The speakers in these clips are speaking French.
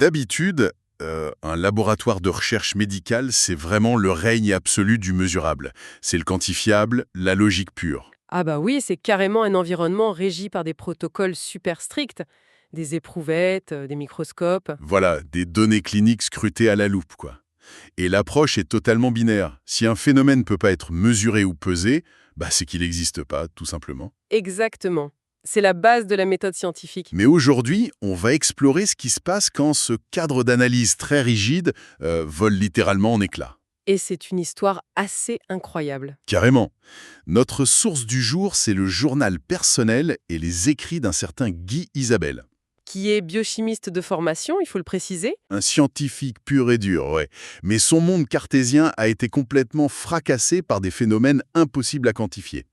D'habitude, un laboratoire de recherche médicale, c'est vraiment le règne absolu du mesurable. C'est le quantifiable, la logique pure. Ah bah oui, c'est carrément un environnement régi par des protocoles super stricts, des éprouvettes, des microscopes. Voilà, des données cliniques scrutées à la loupe, quoi. Et l'approche est totalement binaire. Si un phénomène ne peut pas être mesuré ou pesé, c'est qu'il n'existe pas, tout simplement. Exactement. C'est la base de la méthode scientifique. Mais aujourd'hui, on va explorer ce qui se passe quand ce cadre d'analyse très rigide vole littéralement en éclats. Et c'est une histoire assez incroyable. Carrément. Notre source du jour, c'est le journal personnel et les écrits d'un certain Guy Isabelle. Qui est biochimiste de formation, il faut le préciser. Un scientifique pur et dur, ouais. Mais son monde cartésien a été complètement fracassé par des phénomènes impossibles à quantifier.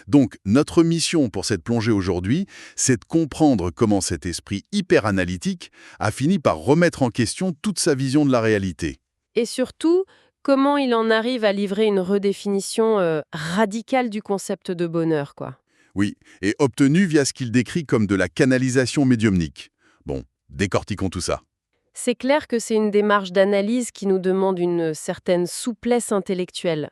Donc, notre mission pour cette plongée aujourd'hui, c'est de comprendre comment cet esprit hyper analytique a fini par remettre en question toute sa vision de la réalité. Et surtout, comment il en arrive à livrer une redéfinition radicale du concept de bonheur, quoi. Oui, et obtenu via ce qu'il décrit comme de la canalisation médiumnique. Bon, décortiquons tout ça. C'est clair que c'est une démarche d'analyse qui nous demande une certaine souplesse intellectuelle.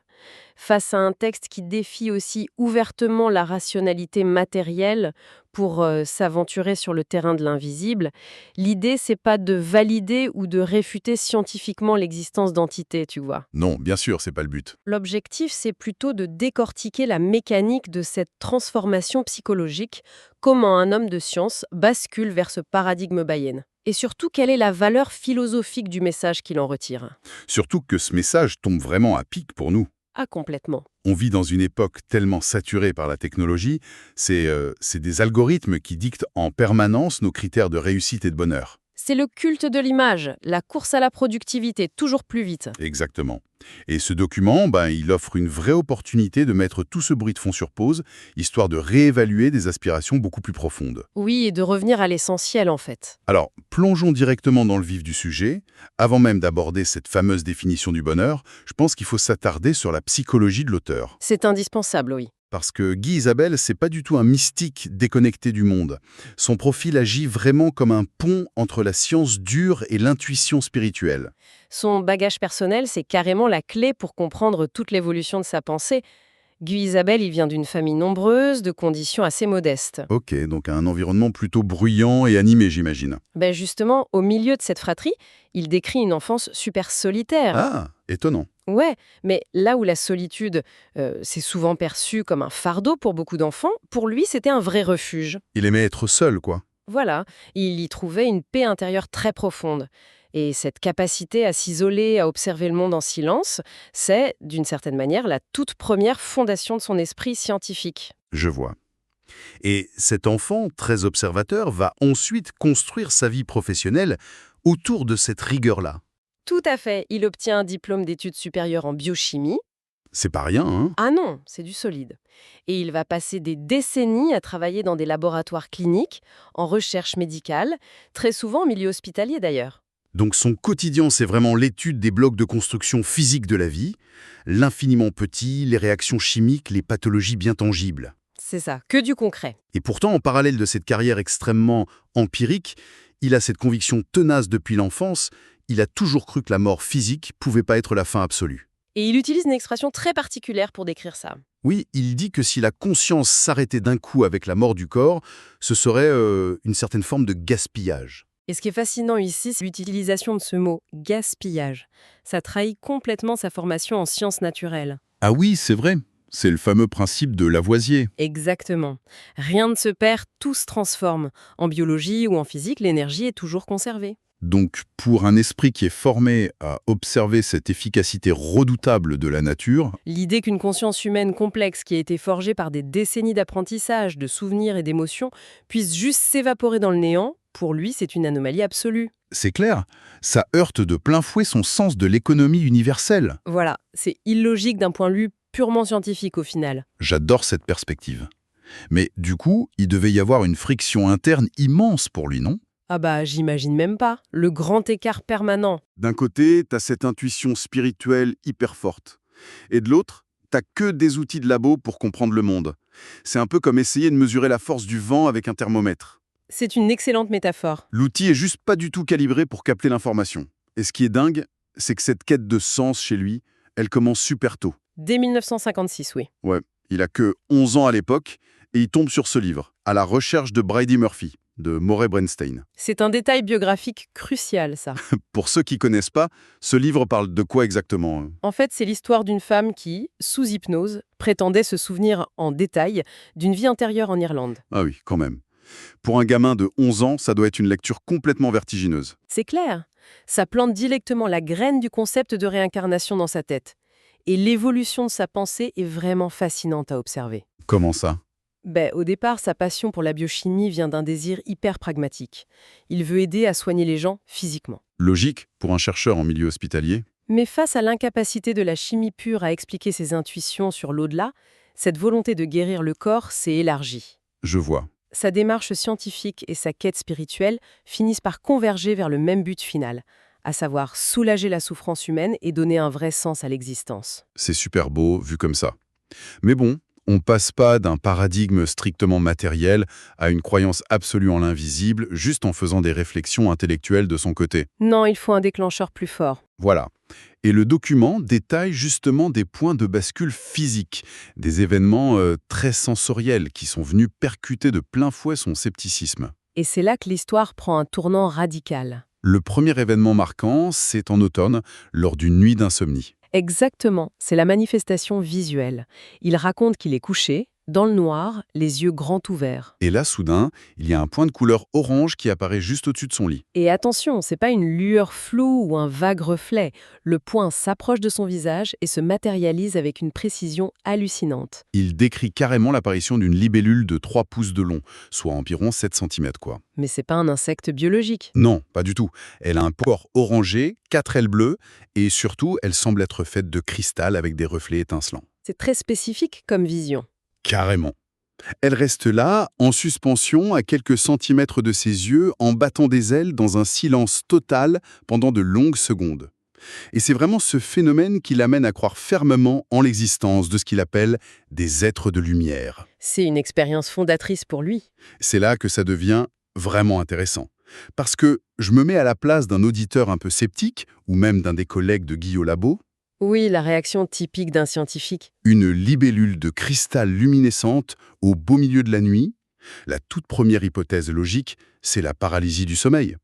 Face à un texte qui défie aussi ouvertement la rationalité matérielle pour s'aventurer sur le terrain de l'invisible, l'idée, c'est pas de valider ou de réfuter scientifiquement l'existence d'entités, tu vois. Non, bien sûr, c'est pas le but. L'objectif, c'est plutôt de décortiquer la mécanique de cette transformation psychologique, comment un homme de science bascule vers ce paradigme bayène. Et surtout, quelle est la valeur philosophique du message qu'il en retire. Surtout que ce message tombe vraiment à pic pour nous. Ah, complètement. On vit dans une époque tellement saturée par la technologie, c'est des algorithmes qui dictent en permanence nos critères de réussite et de bonheur. C'est le culte de l'image, la course à la productivité, toujours plus vite. Exactement. Et ce document, il offre une vraie opportunité de mettre tout ce bruit de fond sur pause, histoire de réévaluer des aspirations beaucoup plus profondes. Oui, et de revenir à l'essentiel en fait. Alors, plongeons directement dans le vif du sujet. Avant même d'aborder cette fameuse définition du bonheur, je pense qu'il faut s'attarder sur la psychologie de l'auteur. C'est indispensable, oui. Parce que Guy Isabelle, c'est pas du tout un mystique déconnecté du monde. Son profil agit vraiment comme un pont entre la science dure et l'intuition spirituelle. Son bagage personnel, c'est carrément la clé pour comprendre toute l'évolution de sa pensée. Guy Isabelle, il vient d'une famille nombreuse, de conditions assez modestes. Ok, donc un environnement plutôt bruyant et animé, j'imagine. Justement, au milieu de cette fratrie, il décrit une enfance super solitaire. Ah, étonnant. Ouais, mais là où la solitude, c'est souvent perçue comme un fardeau pour beaucoup d'enfants, pour lui, c'était un vrai refuge. Il aimait être seul, quoi. Voilà, il y trouvait une paix intérieure très profonde. Et cette capacité à s'isoler, à observer le monde en silence, c'est, d'une certaine manière, la toute première fondation de son esprit scientifique. Je vois. Et cet enfant, très observateur, va ensuite construire sa vie professionnelle autour de cette rigueur-là. Tout à fait, il obtient un diplôme d'études supérieures en biochimie. C'est pas rien, hein? Ah non, c'est du solide. Et il va passer des décennies à travailler dans des laboratoires cliniques, en recherche médicale, très souvent en milieu hospitalier d'ailleurs. Donc son quotidien, c'est vraiment l'étude des blocs de construction physique de la vie, l'infiniment petit, les réactions chimiques, les pathologies bien tangibles. C'est ça, que du concret. Et pourtant, en parallèle de cette carrière extrêmement empirique, il a cette conviction tenace depuis l'enfance, il a toujours cru que la mort physique pouvait pas être la fin absolue. Et il utilise une expression très particulière pour décrire ça. Oui, il dit que si la conscience s'arrêtait d'un coup avec la mort du corps, ce serait une certaine forme de gaspillage. Et ce qui est fascinant ici, c'est l'utilisation de ce mot « gaspillage ». Ça trahit complètement sa formation en sciences naturelles. Ah oui, c'est vrai. C'est le fameux principe de Lavoisier. Exactement. Rien ne se perd, tout se transforme. En biologie ou en physique, l'énergie est toujours conservée. Donc, pour un esprit qui est formé à observer cette efficacité redoutable de la nature, L'idée qu'une conscience humaine complexe qui a été forgée par des décennies d'apprentissage, de souvenirs et d'émotions puisse juste s'évaporer dans le néant, pour lui, c'est une anomalie absolue. c'est clair, ça heurte de plein fouet son sens de l'économie universelle. Voilà, c'est illogique d'un point de vue purement scientifique au final. J'adore cette perspective. Mais du coup, il devait y avoir une friction interne immense pour lui, non? Ah bah, j'imagine même pas. Le grand écart permanent. D'un côté, t'as cette intuition spirituelle hyper forte. Et de l'autre, t'as que des outils de labo pour comprendre le monde. C'est un peu comme essayer de mesurer la force du vent avec un thermomètre. c'est une excellente métaphore. L'outil est juste pas du tout calibré pour capter l'information. Et ce qui est dingue, c'est que cette quête de sens chez lui, elle commence super tôt. Dès 1956, oui. Ouais, il a que 11 ans à l'époque, et il tombe sur ce livre, À la recherche de Brady Murphy, de Murray Bernstein. C'est un détail biographique crucial, ça. Pour ceux qui connaissent pas, ce livre parle de quoi exactement? En fait, c'est l'histoire d'une femme qui, sous hypnose, prétendait se souvenir en détail d'une vie antérieure en Irlande. Ah oui, quand même. Pour un gamin de 11 ans, ça doit être une lecture complètement vertigineuse. C'est clair. Ça plante directement la graine du concept de réincarnation dans sa tête. Et l'évolution de sa pensée est vraiment fascinante à observer. Comment ça? Au départ, sa passion pour la biochimie vient d'un désir hyper pragmatique. Il veut aider à soigner les gens physiquement. Logique pour un chercheur en milieu hospitalier? Mais face à l'incapacité de la chimie pure à expliquer ses intuitions sur l'au-delà, cette volonté de guérir le corps s'est élargie. Je vois. Sa démarche scientifique et sa quête spirituelle finissent par converger vers le même but final, à savoir soulager la souffrance humaine et donner un vrai sens à l'existence. C'est super beau, vu comme ça. Mais bon, on passe pas d'un paradigme strictement matériel à une croyance absolue en l'invisible, juste en faisant des réflexions intellectuelles de son côté. Non, il faut un déclencheur plus fort. Voilà. Et le document détaille justement des points de bascule physiques, des événements très sensoriels qui sont venus percuter de plein fouet son scepticisme. Et c'est là que l'histoire prend un tournant radical. Le premier événement marquant, c'est en automne, lors d'une nuit d'insomnie. Exactement, c'est la manifestation visuelle. Il raconte qu'il est couché, dans le noir, les yeux grands ouverts. Et là, soudain, il y a un point de couleur orange qui apparaît juste au-dessus de son lit. Et attention, c'est pas une lueur floue ou un vague reflet. Le point s'approche de son visage et se matérialise avec une précision hallucinante. Il décrit carrément l'apparition d'une libellule de 3 pouces de long, soit environ 7 cm, quoi. Mais c'est pas un insecte biologique. Non, pas du tout. Elle a un corps orangé, 4 ailes bleues, et surtout, elle semble être faite de cristal avec des reflets étincelants. C'est très spécifique comme vision. Carrément. Elle reste là, en suspension, à quelques centimètres de ses yeux, en battant des ailes dans un silence total pendant de longues secondes. Et c'est vraiment ce phénomène qui l'amène à croire fermement en l'existence de ce qu'il appelle des êtres de lumière. C'est une expérience fondatrice pour lui. C'est là que ça devient vraiment intéressant. Parce que je me mets à la place d'un auditeur un peu sceptique, ou même d'un des collègues de Guy au labo. Oui, la réaction typique d'un scientifique. Une libellule de cristal luminescente au beau milieu de la nuit. La toute première hypothèse logique, c'est la paralysie du sommeil.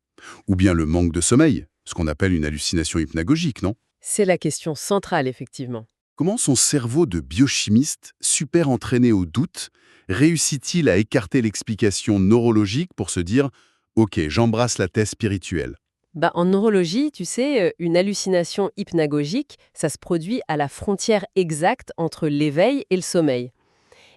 Ou bien le manque de sommeil, ce qu'on appelle une hallucination hypnagogique, non? C'est la question centrale, effectivement. Comment son cerveau de biochimiste, super entraîné au doute, réussit-il à écarter l'explication neurologique pour se dire « Ok, j'embrasse la thèse spirituelle ». En neurologie, tu sais, une hallucination hypnagogique, ça se produit à la frontière exacte entre l'éveil et le sommeil.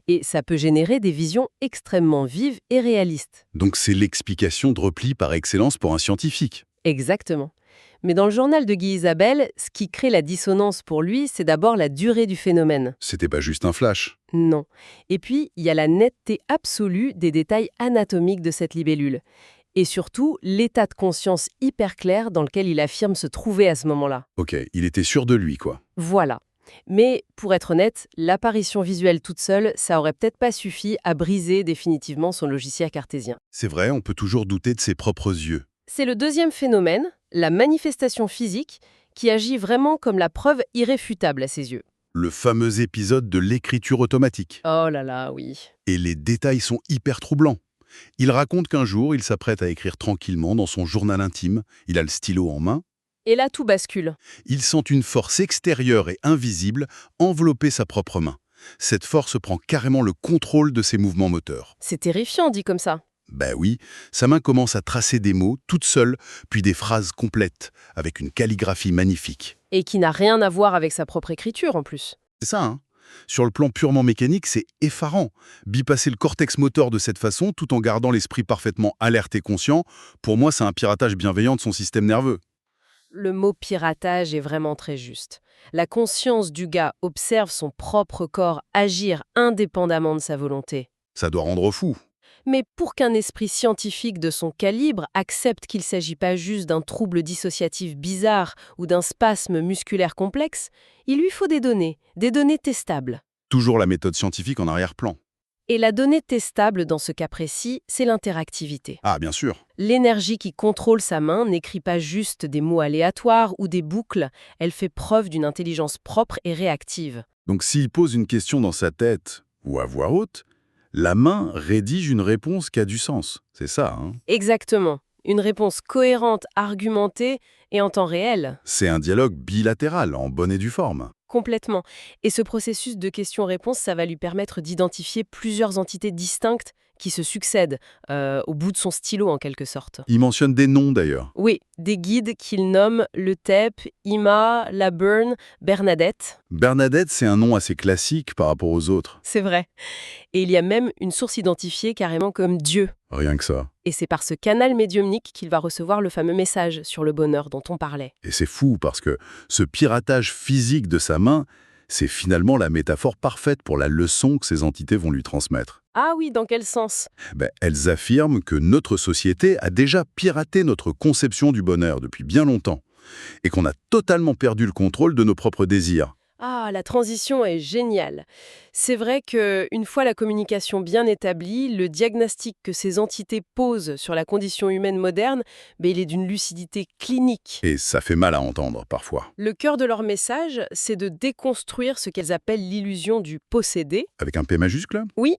Et ça peut générer des visions extrêmement vives et réalistes. Donc c'est l'explication de repli par excellence pour un scientifique. Exactement. Mais dans le journal de Guy Isabelle, ce qui crée la dissonance pour lui, c'est d'abord la durée du phénomène. C'était pas juste un flash. Non. Et puis, il y a la netteté absolue des détails anatomiques de cette libellule. Et surtout, l'état de conscience hyper clair dans lequel il affirme se trouver à ce moment-là. Ok, il était sûr de lui, quoi. Voilà. Mais, pour être honnête, l'apparition visuelle toute seule, ça aurait peut-être pas suffi à briser définitivement son logiciel cartésien. C'est vrai, on peut toujours douter de ses propres yeux. C'est le deuxième phénomène, la manifestation physique, qui agit vraiment comme la preuve irréfutable à ses yeux. Le fameux épisode de l'écriture automatique. Oh là là, oui. Et les détails sont hyper troublants. Il raconte qu'un jour, il s'apprête à écrire tranquillement dans son journal intime, il a le stylo en main. Et là, tout bascule. Il sent une force extérieure et invisible envelopper sa propre main. Cette force prend carrément le contrôle de ses mouvements moteurs. C'est terrifiant, dit comme ça. Ben oui, sa main commence à tracer des mots, toute seule, puis des phrases complètes, avec une calligraphie magnifique. Et qui n'a rien à voir avec sa propre écriture, en plus. C'est ça, hein? Sur le plan purement mécanique, c'est effarant. Bypasser le cortex moteur de cette façon, tout en gardant l'esprit parfaitement alerte et conscient, pour moi, c'est un piratage bienveillant de son système nerveux. Le mot piratage est vraiment très juste. La conscience du gars observe son propre corps agir indépendamment de sa volonté. Ça doit rendre fou. Mais pour qu'un esprit scientifique de son calibre accepte qu'il ne s'agit pas juste d'un trouble dissociatif bizarre ou d'un spasme musculaire complexe, il lui faut des données testables. Toujours la méthode scientifique en arrière-plan. Et la donnée testable dans ce cas précis, c'est l'interactivité. Ah, bien sûr. L'énergie qui contrôle sa main n'écrit pas juste des mots aléatoires ou des boucles, elle fait preuve d'une intelligence propre et réactive. Donc s'il pose une question dans sa tête ou à voix haute, la main rédige une réponse qui a du sens. C'est ça, hein? Exactement. Une réponse cohérente, argumentée et en temps réel. C'est un dialogue bilatéral, en bonne et due forme. Complètement. Et ce processus de questions-réponses, ça va lui permettre d'identifier plusieurs entités distinctes qui se succèdent, au bout de son stylo en quelque sorte. Il mentionne des noms d'ailleurs. Oui, des guides qu'il nomme le TEP, Ima, la Burn, Bernadette. Bernadette, c'est un nom assez classique par rapport aux autres. C'est vrai. Et il y a même une source identifiée carrément comme Dieu. Rien que ça. Et c'est par ce canal médiumnique qu'il va recevoir le fameux message sur le bonheur dont on parlait. Et c'est fou parce que ce piratage physique de sa main, c'est finalement la métaphore parfaite pour la leçon que ces entités vont lui transmettre. Ah oui, dans quel sens? Elles affirment que notre société a déjà piraté notre conception du bonheur depuis bien longtemps et qu'on a totalement perdu le contrôle de nos propres désirs. Ah, la transition est géniale. C'est vrai qu'une fois la communication bien établie, le diagnostic que ces entités posent sur la condition humaine moderne, il est d'une lucidité clinique. Et ça fait mal à entendre parfois. Le cœur de leur message, c'est de déconstruire ce qu'elles appellent l'illusion du possédé. Avec un P majuscule? Oui,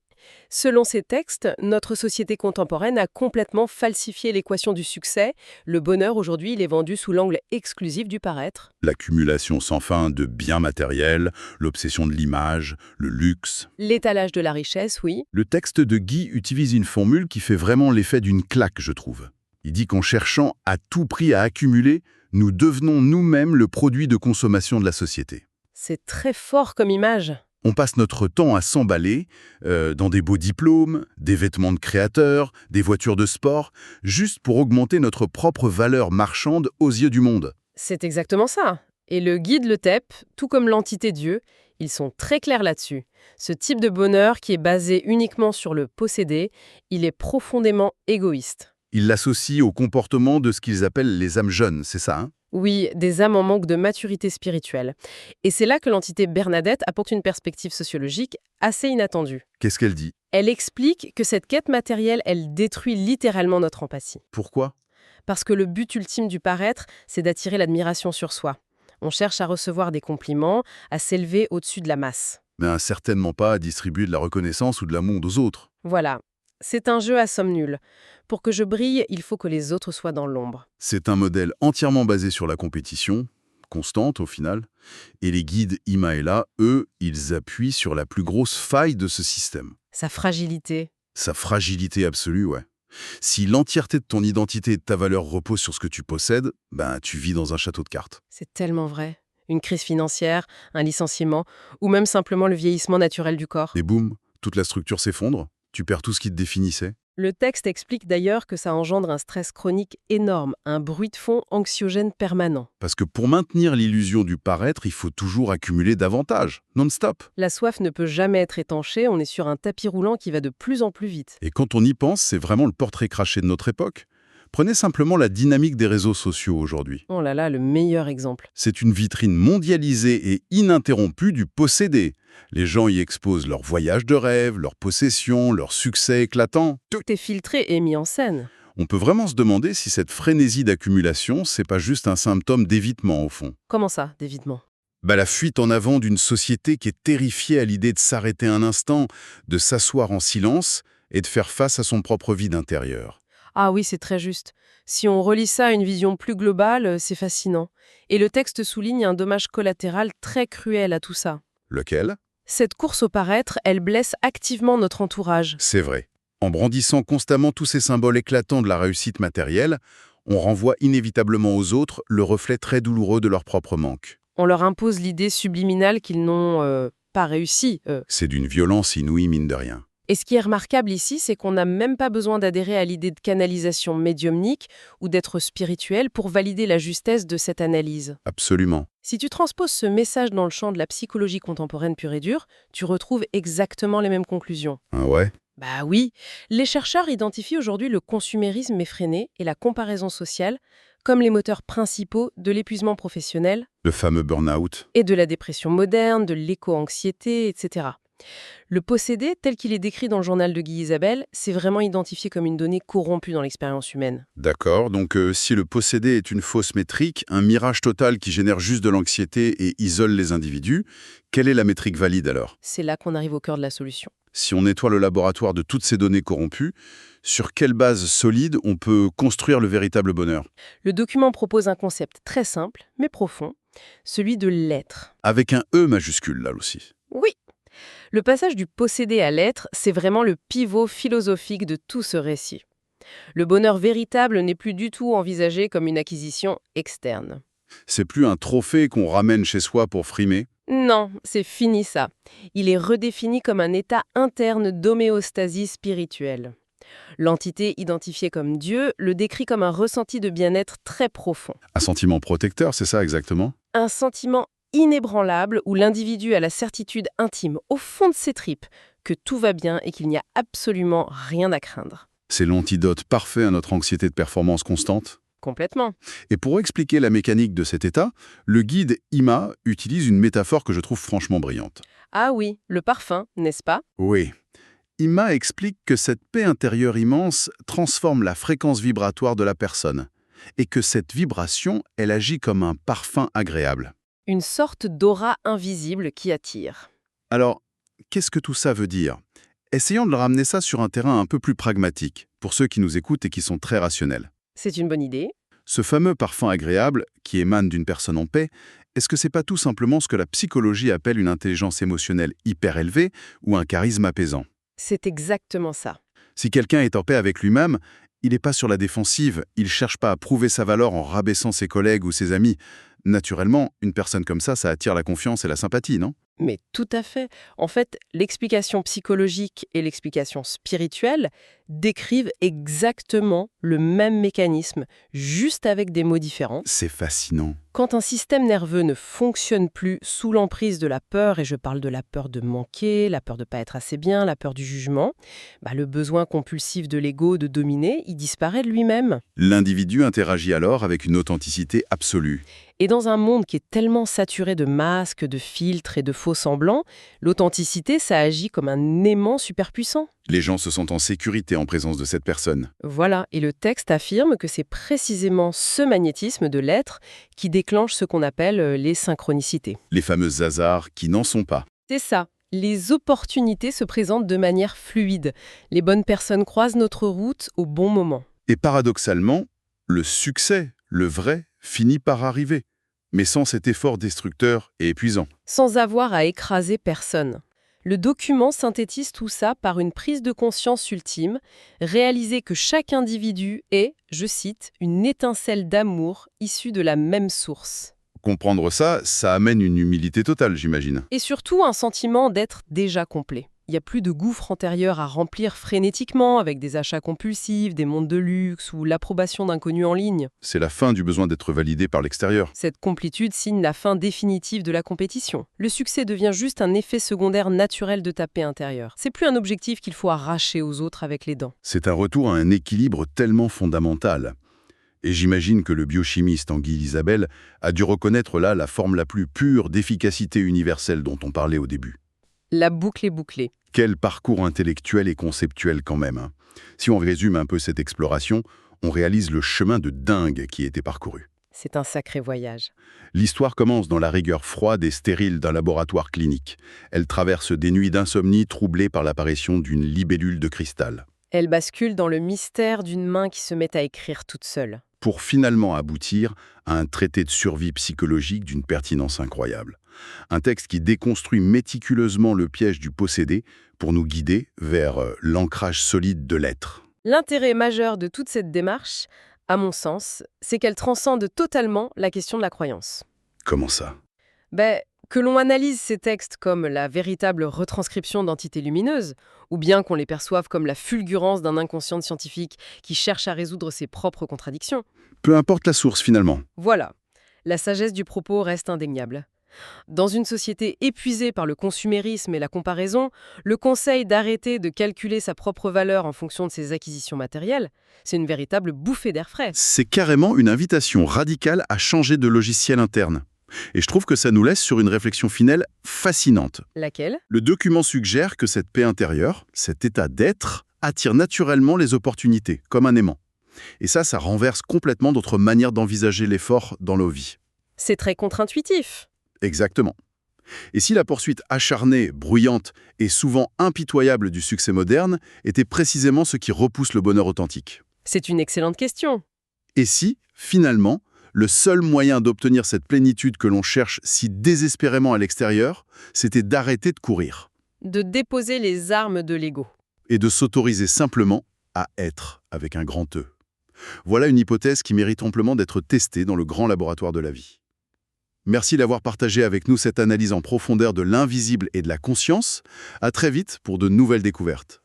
selon ces textes, notre société contemporaine a complètement falsifié l'équation du succès. Le bonheur, aujourd'hui, il est vendu sous l'angle exclusif du paraître. L'accumulation sans fin de biens matériels, l'obsession de l'image, le luxe. L'étalage de la richesse, oui. Le texte de Guy utilise une formule qui fait vraiment l'effet d'une claque, je trouve. Il dit qu'en cherchant à tout prix à accumuler, nous devenons nous-mêmes le produit de consommation de la société. C'est très fort comme image. On passe notre temps à s'emballer dans des beaux diplômes, des vêtements de créateurs, des voitures de sport, juste pour augmenter notre propre valeur marchande aux yeux du monde. C'est exactement ça. Et le guide, le TEP, tout comme l'entité Dieu, ils sont très clairs là-dessus. Ce type de bonheur qui est basé uniquement sur le posséder, il est profondément égoïste. Ils l'associent au comportement de ce qu'ils appellent les âmes jeunes, c'est ça, hein? Oui, des âmes en manque de maturité spirituelle. Et c'est là que l'entité Bernadette apporte une perspective sociologique assez inattendue. Qu'est-ce qu'elle dit? Elle explique que cette quête matérielle, elle détruit littéralement notre empathie. Pourquoi? Parce que le but ultime du paraître, c'est d'attirer l'admiration sur soi. On cherche à recevoir des compliments, à s'élever au-dessus de la masse. Mais certainement pas à distribuer de la reconnaissance ou de l'amour aux autres. Voilà. C'est un jeu à somme nulle. Pour que je brille, il faut que les autres soient dans l'ombre. C'est un modèle entièrement basé sur la compétition, constante au final, et les guides Ima et La, eux, ils appuient sur la plus grosse faille de ce système. Sa fragilité. Sa fragilité absolue, ouais. Si l'entièreté de ton identité et de ta valeur repose sur ce que tu possèdes, tu vis dans un château de cartes. C'est tellement vrai. Une crise financière, un licenciement, ou même simplement le vieillissement naturel du corps. Et boum, toute la structure s'effondre, tu perds tout ce qui te définissait. Le texte explique d'ailleurs que ça engendre un stress chronique énorme, un bruit de fond anxiogène permanent. Parce que pour maintenir l'illusion du paraître, il faut toujours accumuler davantage, non-stop. La soif ne peut jamais être étanchée, on est sur un tapis roulant qui va de plus en plus vite. Et quand on y pense, c'est vraiment le portrait craché de notre époque. Prenez simplement la dynamique des réseaux sociaux aujourd'hui. Oh là là, le meilleur exemple. C'est une vitrine mondialisée et ininterrompue du possédé. Les gens y exposent leurs voyages de rêve, leurs possessions, leurs succès éclatants. Tout est filtré et mis en scène. On peut vraiment se demander si cette frénésie d'accumulation, c'est pas juste un symptôme d'évitement au fond. Comment ça, d'évitement? La fuite en avant d'une société qui est terrifiée à l'idée de s'arrêter un instant, de s'asseoir en silence et de faire face à son propre vide intérieur. Ah oui, c'est très juste. Si on relie ça à une vision plus globale, c'est fascinant. Et le texte souligne un dommage collatéral très cruel à tout ça. Lequel? Cette course au paraître, elle blesse activement notre entourage. C'est vrai. En brandissant constamment tous ces symboles éclatants de la réussite matérielle, on renvoie inévitablement aux autres le reflet très douloureux de leur propre manque. On leur impose l'idée subliminale qu'ils n'ont pas réussi. C'est d'une violence inouïe, mine de rien. Et ce qui est remarquable ici, c'est qu'on n'a même pas besoin d'adhérer à l'idée de canalisation médiumnique ou d'être spirituel pour valider la justesse de cette analyse. Absolument. Si tu transposes ce message dans le champ de la psychologie contemporaine pure et dure, tu retrouves exactement les mêmes conclusions. Ah ouais? Bah oui, les chercheurs identifient aujourd'hui le consumérisme effréné et la comparaison sociale comme les moteurs principaux de l'épuisement professionnel Le fameux burn-out. et de la dépression moderne, de l'éco-anxiété, etc. Le possédé, tel qu'il est décrit dans le journal de Guy Isabelle, c'est vraiment identifié comme une donnée corrompue dans l'expérience humaine. D'accord, donc si le possédé est une fausse métrique, un mirage total qui génère juste de l'anxiété et isole les individus, quelle est la métrique valide alors? C'est là qu'on arrive au cœur de la solution. Si on nettoie le laboratoire de toutes ces données corrompues, sur quelle base solide on peut construire le véritable bonheur? Le document propose un concept très simple, mais profond, celui de l'être. Avec un E majuscule là aussi. Oui, le passage du possédé à l'être, c'est vraiment le pivot philosophique de tout ce récit. Le bonheur véritable n'est plus du tout envisagé comme une acquisition externe. C'est plus un trophée qu'on ramène chez soi pour frimer. Non, c'est fini ça. Il est redéfini comme un état interne d'homéostasie spirituelle. L'entité identifiée comme Dieu le décrit comme un ressenti de bien-être très profond. Un sentiment protecteur, c'est ça exactement? Un sentiment inébranlable où l'individu a la certitude intime, au fond de ses tripes, que tout va bien et qu'il n'y a absolument rien à craindre. C'est l'antidote parfait à notre anxiété de performance constante. Complètement. Et pour expliquer la mécanique de cet état, le guide IMA utilise une métaphore que je trouve franchement brillante. Ah oui, le parfum, n'est-ce pas? Oui. IMA explique que cette paix intérieure immense transforme la fréquence vibratoire de la personne et que cette vibration, elle agit comme un parfum agréable. Une sorte d'aura invisible qui attire. Alors, qu'est-ce que tout ça veut dire? Essayons de le ramener ça sur un terrain un peu plus pragmatique, pour ceux qui nous écoutent et qui sont très rationnels. C'est une bonne idée. Ce fameux parfum agréable, qui émane d'une personne en paix, est-ce que c'est pas tout simplement ce que la psychologie appelle une intelligence émotionnelle hyper élevée ou un charisme apaisant? C'est exactement ça. Si quelqu'un est en paix avec lui-même, il n'est pas sur la défensive, il ne cherche pas à prouver sa valeur en rabaissant ses collègues ou ses amis. Naturellement, une personne comme ça attire la confiance et la sympathie, non? Mais tout à fait. En fait, l'explication psychologique et l'explication spirituelle décrivent exactement le même mécanisme, juste avec des mots différents. C'est fascinant. Quand un système nerveux ne fonctionne plus sous l'emprise de la peur, et je parle de la peur de manquer, la peur de ne pas être assez bien, la peur du jugement, le besoin compulsif de l'ego de dominer, il disparaît de lui-même. L'individu interagit alors avec une authenticité absolue. Et dans un monde qui est tellement saturé de masques, de filtres et de faux semblants, l'authenticité, ça agit comme un aimant superpuissant. Les gens se sentent en sécurité en présence de cette personne. Voilà, et le texte affirme que c'est précisément ce magnétisme de l'être qui déclenche ce qu'on appelle les synchronicités. Les fameux hasards qui n'en sont pas. C'est ça. Les opportunités se présentent de manière fluide. Les bonnes personnes croisent notre route au bon moment. Et paradoxalement, le succès, le vrai, finit par arriver, mais sans cet effort destructeur et épuisant. Sans avoir à écraser personne. Le document synthétise tout ça par une prise de conscience ultime, réaliser que chaque individu est, je cite, une étincelle d'amour issue de la même source. Comprendre ça, ça amène une humilité totale, j'imagine. Et surtout un sentiment d'être déjà complet. Il n'y a plus de gouffre antérieur à remplir frénétiquement avec des achats compulsifs, des montres de luxe ou l'approbation d'inconnus en ligne. C'est la fin du besoin d'être validé par l'extérieur. Cette complétude signe la fin définitive de la compétition. Le succès devient juste un effet secondaire naturel de ta paix intérieure. C'est plus un objectif qu'il faut arracher aux autres avec les dents. C'est un retour à un équilibre tellement fondamental. Et j'imagine que le biochimiste Guy Isabelle a dû reconnaître là la forme la plus pure d'efficacité universelle dont on parlait au début. La boucle est bouclée. Quel parcours intellectuel et conceptuel quand même. Si on résume un peu cette exploration, on réalise le chemin de dingue qui a été parcouru. C'est un sacré voyage. L'histoire commence dans la rigueur froide et stérile d'un laboratoire clinique. Elle traverse des nuits d'insomnie troublées par l'apparition d'une libellule de cristal. Elle bascule dans le mystère d'une main qui se met à écrire toute seule. Pour finalement aboutir à un traité de survie psychologique d'une pertinence incroyable. Un texte qui déconstruit méticuleusement le piège du possédé pour nous guider vers l'ancrage solide de l'être. L'intérêt majeur de toute cette démarche, à mon sens, c'est qu'elle transcende totalement la question de la croyance. Comment ça? Que l'on analyse ces textes comme la véritable retranscription d'entités lumineuses, ou bien qu'on les perçoive comme la fulgurance d'un inconscient scientifique qui cherche à résoudre ses propres contradictions. Peu importe la source finalement. Voilà, la sagesse du propos reste indéniable. Dans une société épuisée par le consumérisme et la comparaison, le conseil d'arrêter de calculer sa propre valeur en fonction de ses acquisitions matérielles, c'est une véritable bouffée d'air frais. C'est carrément une invitation radicale à changer de logiciel interne. Et je trouve que ça nous laisse sur une réflexion finale fascinante. Laquelle? Le document suggère que cette paix intérieure, cet état d'être, attire naturellement les opportunités, comme un aimant. Et ça renverse complètement notre manière d'envisager l'effort dans nos vies. C'est très contre-intuitif. Exactement. Et si la poursuite acharnée, bruyante et souvent impitoyable du succès moderne était précisément ce qui repousse le bonheur authentique? C'est une excellente question. Et si, finalement, le seul moyen d'obtenir cette plénitude que l'on cherche si désespérément à l'extérieur, c'était d'arrêter de courir De déposer les armes de l'ego. et de s'autoriser simplement à être avec un grand E. Voilà une hypothèse qui mérite amplement d'être testée dans le grand laboratoire de la vie. Merci d'avoir partagé avec nous cette analyse en profondeur de l'invisible et de la conscience. À très vite pour de nouvelles découvertes.